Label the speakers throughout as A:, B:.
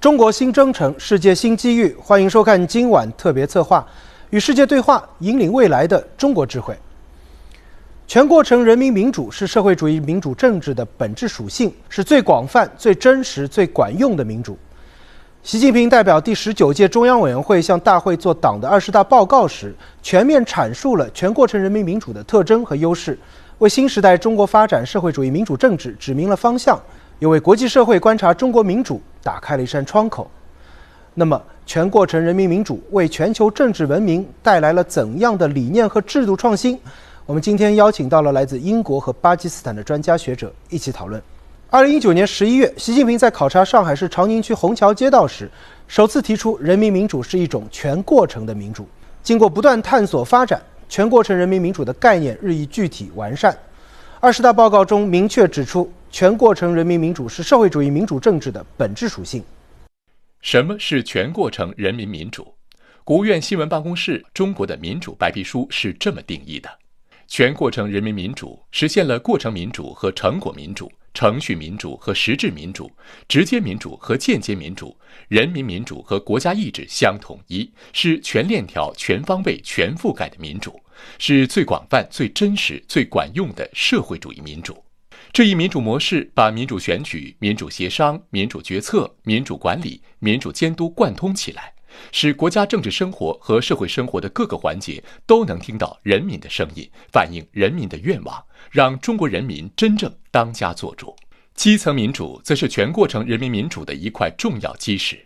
A: 中国新征程，世界新机遇，欢迎收看今晚特别策划《与世界对话》，引领未来的中国智慧。全过程人民民主是社会主义民主政治的本质属性，是最广泛、最真实、最管用的民主。习近平代表第19届中央委员会向大会作党的20大报告时，全面阐述了全过程人民民主的特征和优势，为新时代中国发展社会主义民主政治指明了方向，又为国际社会观察中国民主打开了一扇窗口。那么，全过程人民民主为全球政治文明带来了怎样的理念和制度创新？我们今天邀请到了来自英国和巴基斯坦的专家学者一起讨论。2019年11月，习近平在考察上海市长宁区虹桥街道时，首次提出人民民主是一种全过程的民主。经过不断探索发展，全过程人民民主的概念日益具体完善。20大报告中明确指出，全过程人民民主是社会主义民主政治的本质属性。
B: 什么是全过程人民民主？国务院新闻办公室《中国的民主白皮书》是这么定义的：全过程人民民主实现了过程民主和成果民主、程序民主和实质民主、直接民主和间接民主、人民民主和国家意志相统一，是全链条、全方位、全覆盖的民主，是最广泛、最真实、最管用的社会主义民主。这一民主模式把民主选举、民主协商、民主决策、民主管理、民主监督贯通起来，使国家政治生活和社会生活的各个环节都能听到人民的声音，反映人民的愿望，让中国人民真正当家作主。基层民主则是全过程人民民主的一块重要基石。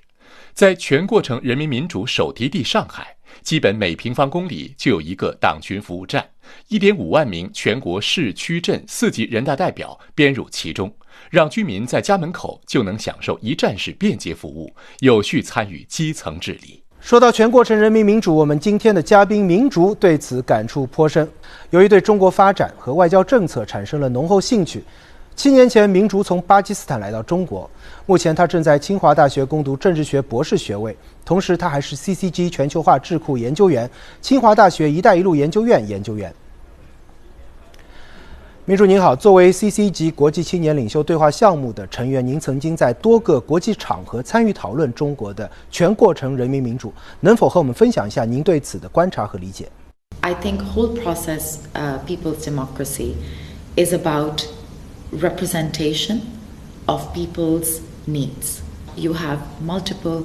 B: 在全过程人民民主首提地上海，基本每平方公里就有一个党群服务站，1.5万名全国市区镇4级人大代表编入其中，让居民在家门口就能享受一站式便捷服务，有序参与基层治理。
A: 说到全过程人民民主，我们今天的嘉宾明竹对此感触颇深。由于对中国发展和外交政策产生了浓厚兴趣，7年前明竹从巴基斯坦来到中国，目前他正在清华大学攻读政治学博士学位，同时他还是 CCG 全球化智库研究员、清华大学“一带一路”研究院研究员。明竹您好，作为 CCG 国际青年领袖对话项目的成员，您曾经在多个国际场合参与讨论中国的全过程人民民主，能否和我们分享一下您对此的观察和理解？
C: I think whole process people's democracy is about representation of people's needs. You have multiple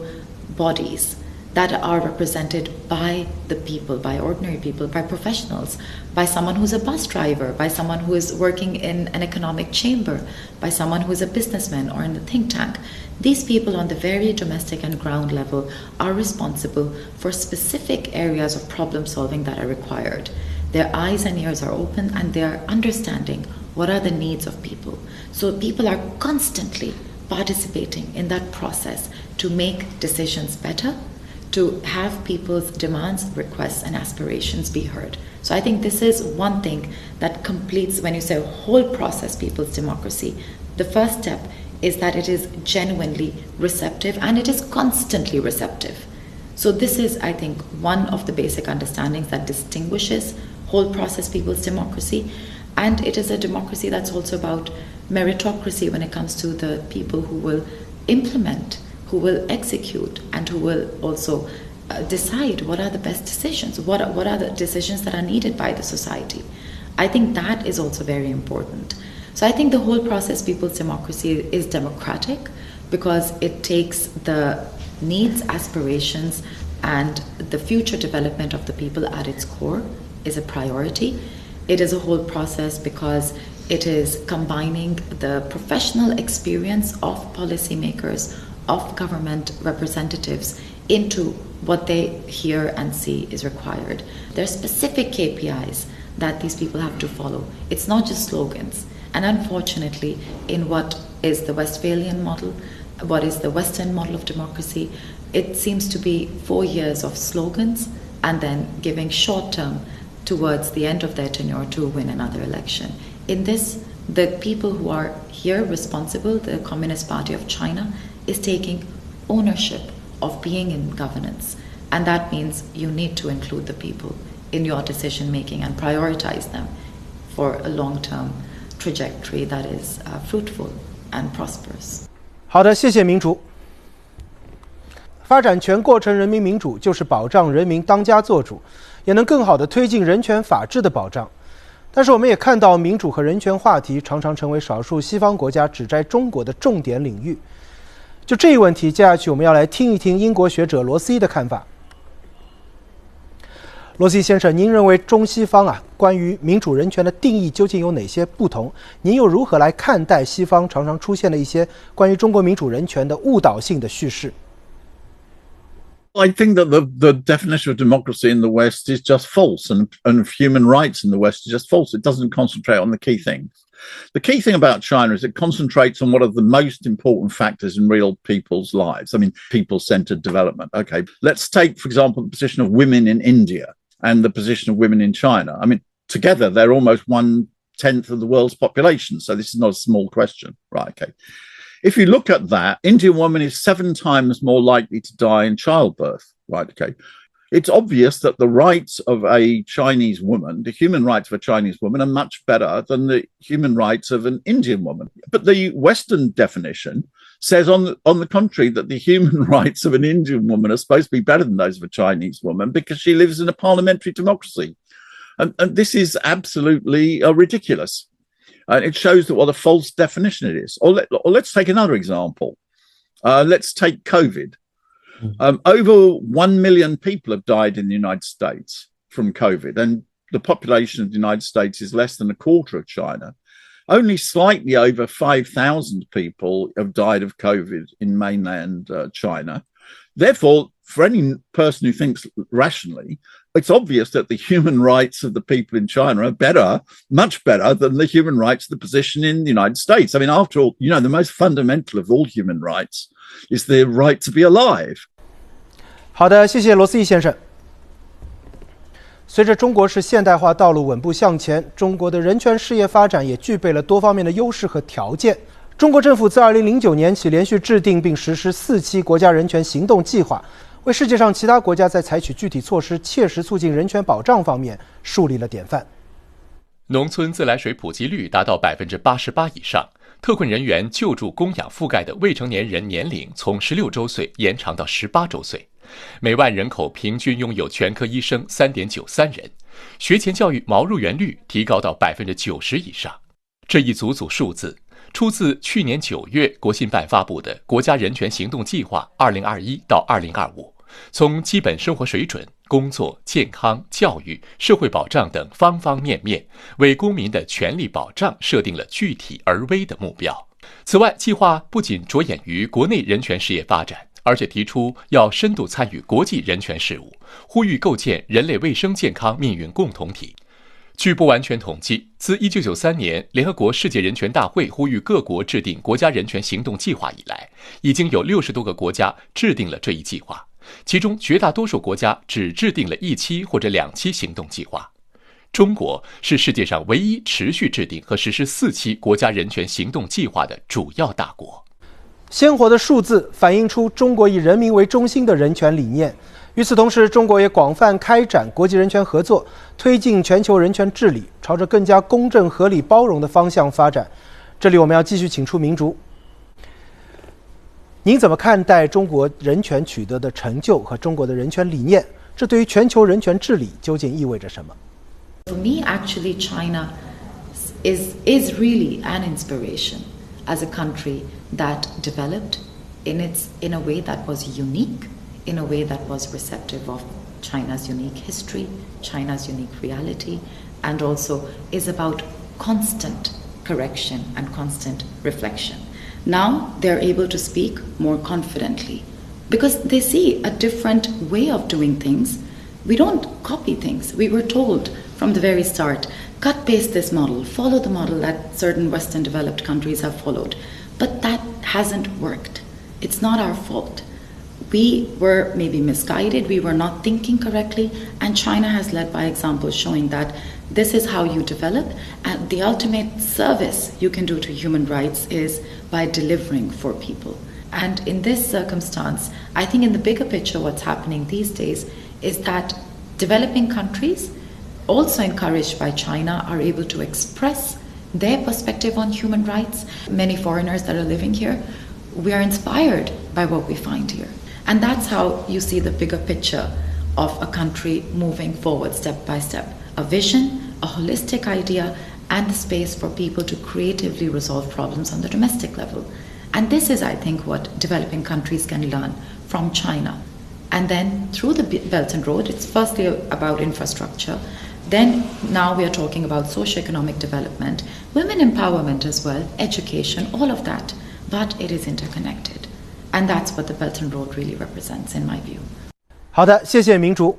C: bodies that are represented by the people, by ordinary people, by professionals, by someone who's a bus driver, by someone who is working in an economic chamber, by someone who is a businessman or in the think tank. These people on the very domestic and ground level are responsible for specific areas of problem solving that are required. Their eyes and ears are open and they are understanding what are the needs of people. So people are constantly participating in that process to make decisions better, to have people's demands, requests, and aspirations be heard. So I think this is one thing that completes, when you say whole process people's democracy, the first step is that it is genuinely receptive and it is constantly receptive. So this is, I think, one of the basic understandings that distinguishes whole process people's democracy. And it is a democracy that's also about meritocracy when it comes to the people who will implement, who will execute, and who will also decide what are the best decisions, what are the decisions that are needed by the society. I think that is also very important. So I think the whole process people's democracy is democratic because it takes the needs, aspirations, and the future development of the people at its core is a priority. It is a whole process because it is combining the professional experience of policymakers, of government representatives into what they hear and see is required. There are specific KPIs that these people have to follow. It's not just slogans. And unfortunately, in what is the Westphalian model, what is the Western model of democracy, it seems to be 4 years of slogans and then giving short term towards the end of their tenure to win another election. In this, the people who are here responsible, the Communist Party of China, is taking ownership of being in governance. And that means you need to include the people in your decision making and prioritize them for a long-term trajectory that is fruitful and prosperous.
A: 好的，谢谢明竹。发展全过程人民民主，就是保障人民当家作主，也能更好地推进人权法治的保障。但是我们也看到，民主和人权话题常常成为少数西方国家指摘中国的重点领域。就这一问题，接下去我们要来听一听英国学者罗斯伊的看法。罗斯伊先生，您认为中西方关于民主人权的定义究竟有哪些不同？您又如何来看待西方常常出现的一些关于中国民主人权的误导性的叙事？
D: I think that the definition of democracy in the West is just false, and of human rights in the West is just false. It doesn't concentrate on the key things. The key thing about China is it concentrates on what are the most important factors in real people's lives. I mean, people-centered development. Okay, let's take, for example, the position of women in India and the position of women in China. I mean, together they're almost 1/10 of the world's population, so this is not a small question, right? Okay. If you look at that, Indian woman is 7 times more likely to die in childbirth, right? Okay. It's obvious that the rights of a Chinese woman, the human rights of a Chinese woman, are much better than the human rights of an Indian woman. But the Western definition says, on the contrary, that the human rights of an Indian woman are supposed to be better than those of a Chinese woman because she lives in a parliamentary democracy. And this is absolutely ridiculous. And it shows that what a false definition it is. Or let's take another example. Let's take COVID. Over 1 million people have died in the United States from COVID, and the population of the United States is less than a quarter of China. Only slightly over 5,000 people have died of COVID in mainland China. Therefore, for any person who thinks rationally, it's obvious that the human rights of the people in China are better, much better than the human rights of the position in the United States. I mean, after all, you know, the most fundamental of all human rights is the right to be alive.
A: 好的，谢谢罗斯义先生。随着中国式现代化道路稳步向前，中国的人权事业发展也具备了多方面的优势和条件。中国政府自2009年起连续制定并实施4期国家人权行动计划，为世界上其他国家在采取具体措施切实促进人权保障方面树立了典范。
B: 农村自来水普及率达到88%以上，特困人员救助供养覆盖的未成年人年龄从16周岁延长到18周岁，每万人口平均拥有全科医生3.93人，学前教育毛入园率提高到90%以上。这一组数字出自去年9月国新办发布的国家人权行动计划2021到2025，从基本生活水准、工作、健康、教育、社会保障等方方面面，为公民的权利保障设定了具体而微的目标。此外，计划不仅着眼于国内人权事业发展，而且提出要深度参与国际人权事务，呼吁构建人类卫生健康命运共同体。据不完全统计，自1993年联合国世界人权大会呼吁各国制定国家人权行动计划以来，已经有60多个国家制定了这一计划，其中绝大多数国家只制定了1期或者2期行动计划。中国是世界上唯一持续制定和实施4期国家人权行动计划的主要大国。
A: 鲜活的数字反映出中国以人民为中心的人权理念。与此同时，中国也广泛开展国际人权合作，推进全球人权治理，朝着更加公正、合理、包容的方向发展。这里我们要继续请出明珠。您怎么看待中国人权取得的成就和中国的人权理念？这对于全球人权治理究竟意味着什么？
C: For me, actually, China is really an inspiration as a country that developed in a way that was unique, in a way that was receptive of China's unique history, China's unique reality, and also is about constant correction and constant reflection. Now they're able to speak more confidently because they see a different way of doing things. We don't copy things. We were told from the very start, cut paste this model, follow the model that certain Western developed countries have followed. But that hasn't worked. It's not our fault. We were maybe misguided, we were not thinking correctly, and China has led by example, showing that this is how you develop, and the ultimate service you can do to human rights is by delivering for people. And in this circumstance, I think in the bigger picture what's happening these days is that developing countries, also encouraged by China, are able to express their perspective on human rights. Many foreigners that are living here, we are inspired by what we find here. And that's how you see the bigger picture of a country moving forward step by step. A vision, a holistic idea, and the space for people to creatively resolve problems on the domestic level. And this is, I think, what developing countries can learn from China. And then through the Belt and Road, it's firstly about infrastructure. Then now we are talking about socioeconomic development, women empowerment as well, education, all of that. But it is interconnected. And that's what the Belt and Road really represents, in my view.
A: 好的，谢谢明珠。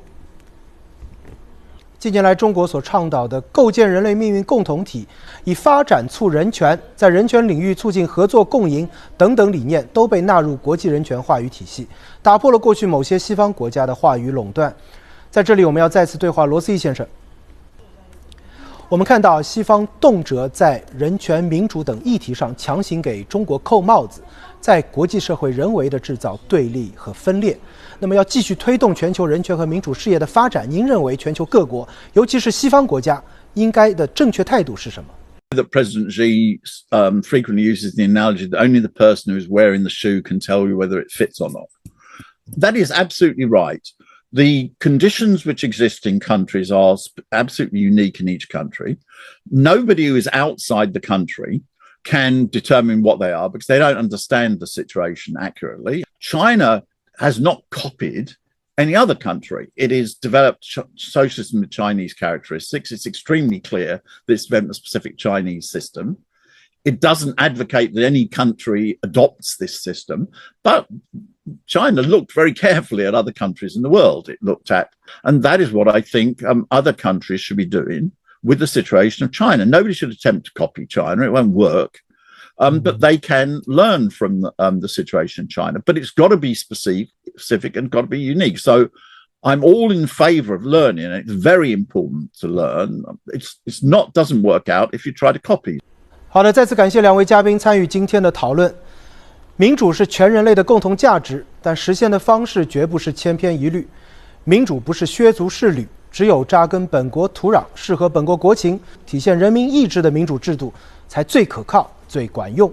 A: 近年来，中国所倡导的构建人类命运共同体、以发展促人权、在人权领域促进合作共赢等等理念，都被纳入国际人权话语体系，打破了过去某些西方国家的话语垄断。在这里，我们要再次对话罗斯义先生。我们看到西方动辄在人权、民主等议题上强行给中国扣帽子，在国际社会人为的制造对立和分裂。那么要继续推动全球人权和民主事业的发展，您认为全球各国，尤其是西方国家，应该的正确态度是什么？
D: That President Xi frequently uses the analogy that only the person who is wearing the shoe can tell you whether it fits or not. That is absolutely right. The conditions which exist in countries are absolutely unique in each country. Nobody who is outside the country can determine what they are because they don't understand the situation accurately. China has not copied any other country. It has developed socialism with Chinese characteristics. It's extremely clear that it's developed a specific Chinese system. It doesn't advocate that any country adopts this system, but China looked very carefully at other countries in the world it looked at. And that is what I think other countries should be doing with the situation of China. Nobody should attempt to copy China. It won't work. But they can learn from the situation in China. But it's got to be specific and got to be unique. So I'm all in favor of learning. It's very important to learn. It's not doesn't work out if you try to copy.
A: 好的，再次感谢两位嘉宾参与今天的讨论。民主是全人类的共同价值，但实现的方式绝不是千篇一律。民主不是削足适履，只有扎根本国土壤、适合本国国情、体现人民意志的民主制度，才最可靠、最管用。